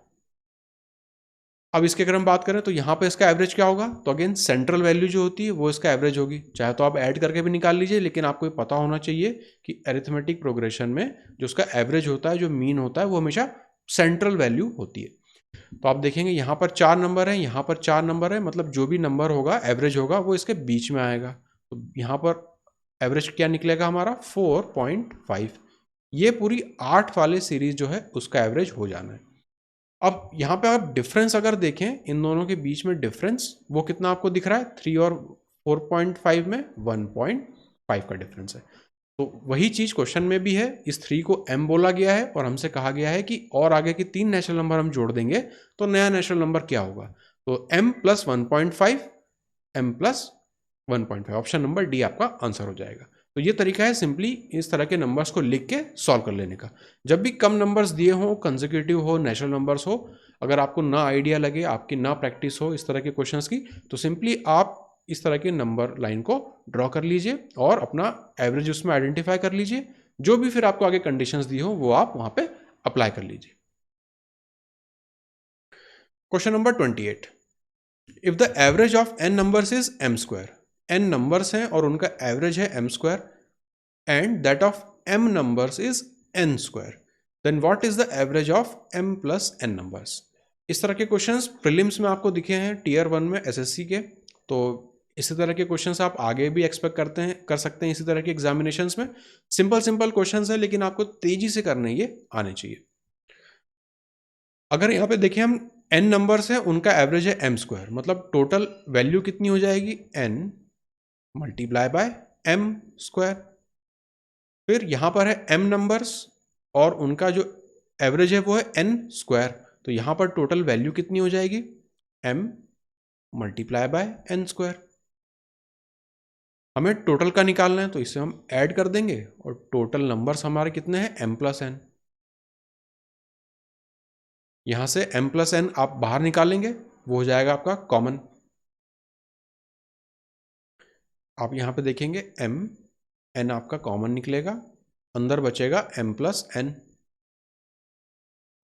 अब इसकी अगर हम बात करें तो यहाँ पे इसका एवरेज क्या होगा, तो अगेन सेंट्रल वैल्यू जो होती है वो इसका एवरेज होगी। चाहे तो आप ऐड करके भी निकाल लीजिए, लेकिन आपको ये पता होना चाहिए कि अरिथमेटिक प्रोग्रेशन में जो उसका एवरेज होता है, जो मीन होता है, वो हमेशा सेंट्रल वैल्यू होती है। तो आप देखेंगे यहाँ पर 4 नंबर है, यहाँ पर 4 नंबर है, मतलब जो भी नंबर होगा एवरेज होगा वो इसके बीच में आएगा। तो यहाँ पर एवरेज क्या निकलेगा हमारा 4.5। ये पूरी 8 वाले सीरीज जो है उसका एवरेज हो जाना है। अब यहाँ पे आप डिफरेंस अगर देखें, इन दोनों के बीच में डिफरेंस वो कितना आपको दिख रहा है, 3 और 4.5 में 1.5 का डिफरेंस है। तो वही चीज क्वेश्चन में भी है, इस 3 को m बोला गया है और हमसे कहा गया है कि और आगे की 3 नेचुरल नंबर हम जोड़ देंगे तो नया नेचुरल नंबर क्या होगा, तो m + 1.5, m + 1.5, option number D आपका आंसर हो जाएगा। तो ये तरीका है सिंपली इस तरह के नंबर्स को लिख के सॉल्व कर लेने का। जब भी कम नंबर्स दिए हों, कंसेक्यूटिव हो, नेचुरल नंबर्स हो, अगर आपको ना आइडिया लगे, आपकी ना प्रैक्टिस हो इस तरह के क्वेश्चंस की, तो सिंपली आप इस तरह के नंबर लाइन को ड्रॉ कर लीजिए और अपना एवरेज उसमें आइडेंटिफाई कर लीजिए। जो भी फिर आपको आगे कंडीशंस दी हो वो आप वहां पे अप्लाई कर लीजिए। Question number 28, if the average of n numbers is m², n numbers हैं और उनका एवरेज है m² and that of m numbers is n², then what is the average of m plus n numbers? इस तरह के questions prelims में आपको दिखे हैं, टीयर 1 में एसएससी के। तो इसी तरह के क्वेश्चंस आप आगे भी एक्सपेक्ट कर सकते हैं इसी तरह के एग्जामिनेशंस में। सिंपल क्वेश्चंस है, लेकिन आपको तेजी से करने ये आने चाहिए। अगर यहाँ पे देखें हम n नंबर्स है, उनका एवरेज है m², मतलब टोटल वैल्यू कितनी हो जाएगी, n मल्टीप्लाई बाय m²। फिर यहां पर है m नंबर्स और उनका जो एवरेज है वो है n², तो यहां पर टोटल वैल्यू कितनी हो जाएगी, m मल्टीप्लाई बाय n²। हमें टोटल का निकालना है तो इसे हम ऐड कर देंगे और टोटल नंबर्स हमारे कितने हैं, m + n। यहां से m + n आप बाहर निकालेंगे, वो हो जाएगा आपका कॉमन। आप यहां पे देखेंगे m n आपका कॉमन निकलेगा, अंदर बचेगा m + n।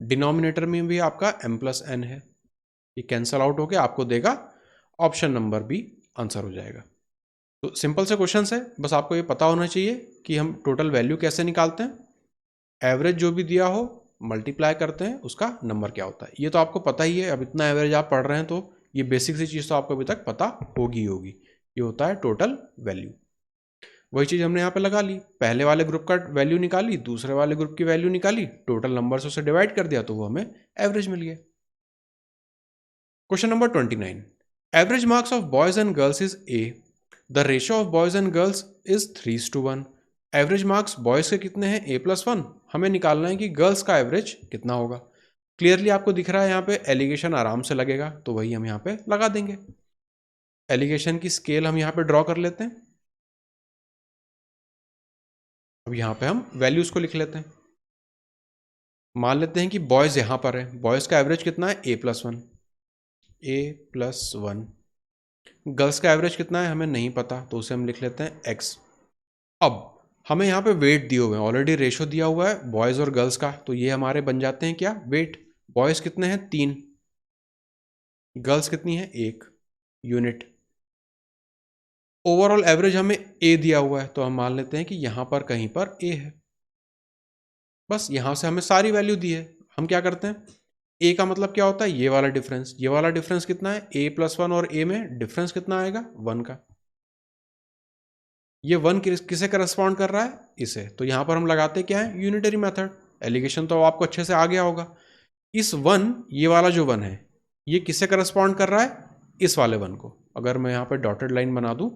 डिनोमिनेटर में भी आपका m + n है, ये कैंसल आउट होके आपको देगा ऑप्शन नंबर बी आंसर हो जाएगा। तो सिंपल से क्वेश्चन है, बस आपको ये पता होना चाहिए कि हम टोटल वैल्यू कैसे निकालते हैं, एवरेज जो भी दिया हो मल्टीप्लाई करते हैं, उसका नंबर क्या होता है ये तो आपको पता ही है। अब इतना एवरेज आप पढ़ रहे हैं तो ये बेसिक सी चीज़ तो आपको अभी तक पता होगी। ये होता है टोटल वैल्यू। वही चीज़ हमने यहाँ पे लगा ली, पहले वाले ग्रुप का वैल्यू निकाली, दूसरे वाले ग्रुप की वैल्यू निकाली, टोटल नंबर से उसे डिवाइड कर दिया तो वो हमें एवरेज मिल गया। Question number 29, average marks of boys and girls is A, the ratio of boys and girls is 3:1। Average marks boys के कितने हैं, A+1, हमें निकालना है कि गर्ल्स का एवरेज कितना होगा। क्लियरली आपको दिख रहा है यहाँ पे एलिगेशन आराम से लगेगा, तो वही हम यहाँ पे लगा देंगे। एलिगेशन की स्केल हम यहाँ पे ड्रॉ कर लेते हैं। अब यहाँ पे हम वैल्यूज को लिख लेते हैं। मान लेते हैं कि बॉयज यहाँ पर है, बॉयज का एवरेज कितना है, A+1। गर्ल्स का एवरेज कितना है हमें नहीं पता, तो उसे हम लिख लेते हैं x। अब हमें यहाँ पे वेट दिए हुए हैं, ऑलरेडी रेशो दिया हुआ है बॉयज और गर्ल्स का, तो ये हमारे बन जाते हैं क्या, वेट। बॉयज कितने हैं, 3, गर्ल्स कितनी है, 1 यूनिट। ओवरऑल एवरेज हमें A दिया हुआ है, तो हम मान लेते हैं कि यहां पर कहीं पर A है। बस यहां से हमें सारी वैल्यू दी है, हम क्या करते हैं, A का मतलब क्या होता है, ये वाला डिफरेंस। ये वाला डिफरेंस कितना है, A+1 और A में डिफरेंस कितना आएगा, 1 का। ये 1 किसे करस्पॉन्ड कर रहा है, इसे। तो यहां पर हम लगाते क्या है, यूनिटरी मेथड। एलिगेशन तो आपको अच्छे से आ गया होगा। इस 1, ये वाला जो 1 है, ये किसे करस्पॉन्ड कर रहा है, इस वाले 1 को। अगर मैं यहाँ पे डॉटेड लाइन बना दूं,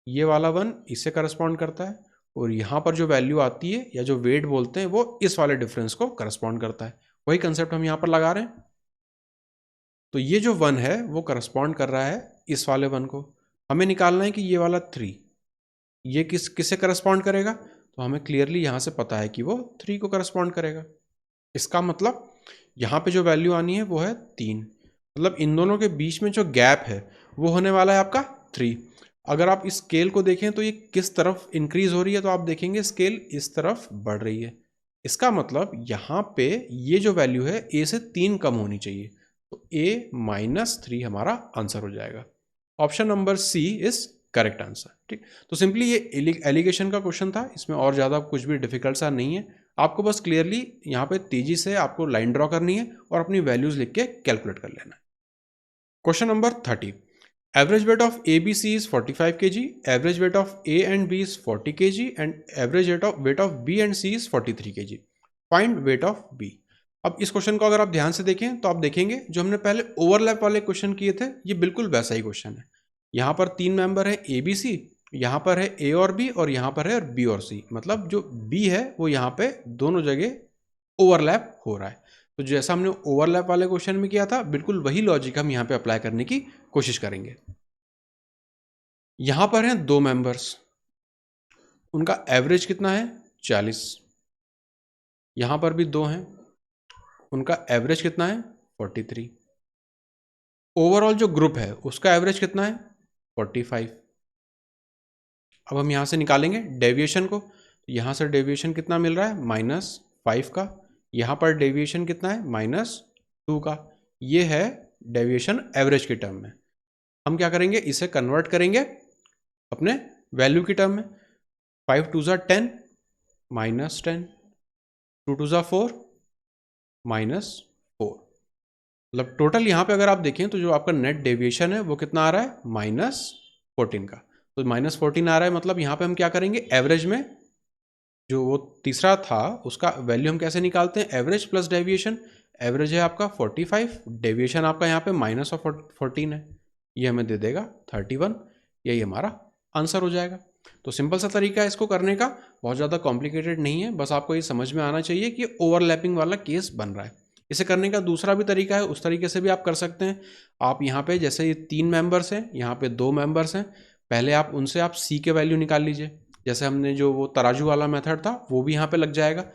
ये वाला 1 इससे करस्पॉन्ड करता है, और यहाँ पर जो वैल्यू आती है या जो वेट बोलते हैं वो इस वाले डिफरेंस को करस्पॉन्ड करता है। वही कंसेप्ट हम यहाँ पर लगा रहे हैं। तो ये जो 1 है वो करस्पॉन्ड कर रहा है इस वाले 1 को। हमें निकालना है कि ये वाला 3 ये किससे करस्पॉन्ड करेगा, तो हमें क्लियरली यहाँ से पता है कि वो 3 को करस्पॉन्ड करेगा। इसका मतलब यहाँ पे जो वैल्यू आनी है वो है 3, मतलब इन दोनों के बीच में जो गैप है वो होने वाला है आपका 3। अगर आप इस स्केल को देखें तो ये किस तरफ इंक्रीज हो रही है, तो आप देखेंगे स्केल इस तरफ बढ़ रही है। इसका मतलब यहाँ पे ये जो वैल्यू है a से 3 कम होनी चाहिए, तो a-3 हमारा आंसर हो जाएगा। Option number C is correct answer. ठीक, तो सिंपली ये एलिगेशन का क्वेश्चन था, इसमें और ज़्यादा कुछ भी डिफिकल्ट सा नहीं है। आपको बस क्लियरली यहाँ पे तेजी से आपको लाइन ड्रॉ करनी है और अपनी वैल्यूज लिख के कैलकुलेट कर लेना है। Question number 30, average weight of A B C is 45 kg, average weight of A and B is 40 kg and average weight of B and C is 43 kg, find weight of B. अब इस question को अगर आप ध्यान से देखें तो आप देखेंगे जो हमने पहले ओवरलैप वाले क्वेश्चन किए थे ये बिल्कुल वैसा ही क्वेश्चन है। यहाँ पर 3 मेंबर है ए बी सी, यहाँ पर है ए और बी और यहाँ पर है बी और सी, मतलब जो बी है वो यहाँ पे दोनों जगह ओवरलैप हो रहा है। तो जैसा हमने ओवरलैप वाले क्वेश्चन में किया था बिल्कुल वही लॉजिक हम यहाँ पे अप्लाई करने की कोशिश करेंगे। यहाँ पर हैं 2 मेंबर्स, उनका एवरेज कितना है 40। यहाँ पर भी 2 हैं, उनका एवरेज कितना है 43। ओवरऑल जो ग्रुप है उसका एवरेज कितना है 45। अब हम यहाँ से निकालेंगे डेविएशन को, तो यहाँ से डेविएशन कितना मिल रहा है -5 का, यहाँ पर डेविएशन कितना है -2 का। ये है डेविएशन एवरेज की टर्म में। हम क्या करेंगे, इसे कन्वर्ट करेंगे अपने वैल्यू की टर्म में। 5 2 ज़ा 10 -10, 2 2 ज़ा 4 -4, मतलब टोटल यहाँ पे अगर आप देखें तो जो आपका नेट डेविएशन है वो कितना आ रहा है -14 का। तो -14 आ रहा है, मतलब यहाँ पे हम क्या करेंगे, एवरेज में जो वो तीसरा था उसका वैल्यू हम कैसे निकालते हैं, एवरेज प्लस डेविएशन। एवरेज है आपका 45, डेविएशन आपका यहाँ पे -14 है, ये हमें दे देगा 31। यही हमारा आंसर हो जाएगा। तो सिंपल सा तरीका है इसको करने का, बहुत ज़्यादा कॉम्प्लिकेटेड नहीं है, बस आपको ये समझ में आना चाहिए कि ओवरलैपिंग वाला केस बन रहा है। इसे करने का दूसरा भी तरीका है, उस तरीके से भी आप कर सकते हैं। आप यहाँ पे जैसे ये 3 मेंबर्स हैं, यहाँ पे 2 मेंबर्स हैं, पहले आप उनसे आप सी के वैल्यू निकाल लीजिए। जैसे हमने जो वो तराजू वाला मेथड था वो भी यहाँ पे लग जाएगा।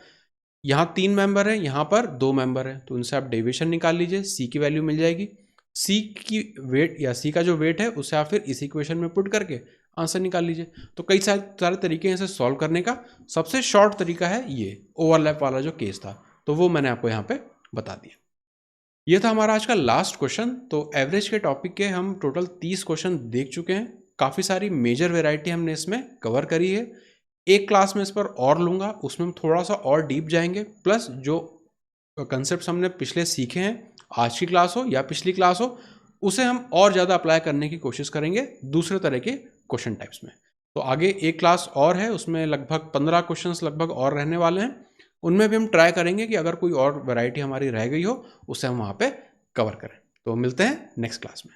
यहाँ 3 मेंबर है, यहाँ पर 2 मेंबर है, तो उनसे आप डेविएशन निकाल लीजिए, सी की वैल्यू मिल जाएगी। सी की वेट या सी का जो वेट है उसे आप फिर इस इक्वेशन में पुट करके आंसर निकाल लीजिए। तो कई सारे तरीके हैं इसे सॉल्व करने का। सबसे शॉर्ट तरीका है ये ओवरलैप वाला जो केस था, तो वो मैंने आपको यहाँ पे बता दिया। ये था हमारा आज का लास्ट क्वेश्चन। तो एवरेज के टॉपिक के हम टोटल 30 क्वेश्चन देख चुके हैं। काफ़ी सारी मेजर वेराइटी हमने इसमें कवर करी है। एक क्लास में इस पर और लूँगा, उसमें हम थोड़ा सा और डीप जाएंगे, प्लस जो कंसेप्ट हमने पिछले सीखे हैं, आज की क्लास हो या पिछली क्लास हो, उसे हम और ज़्यादा अप्लाई करने की कोशिश करेंगे दूसरे तरह के क्वेश्चन टाइप्स में। तो आगे एक क्लास और है, उसमें लगभग 15 क्वेश्चंस लगभग और रहने वाले हैं। उनमें भी हम ट्राई करेंगे कि अगर कोई और वैरायटी हमारी रह गई हो उसे हम वहाँ पे कवर करें। तो मिलते हैं नेक्स्ट क्लास में।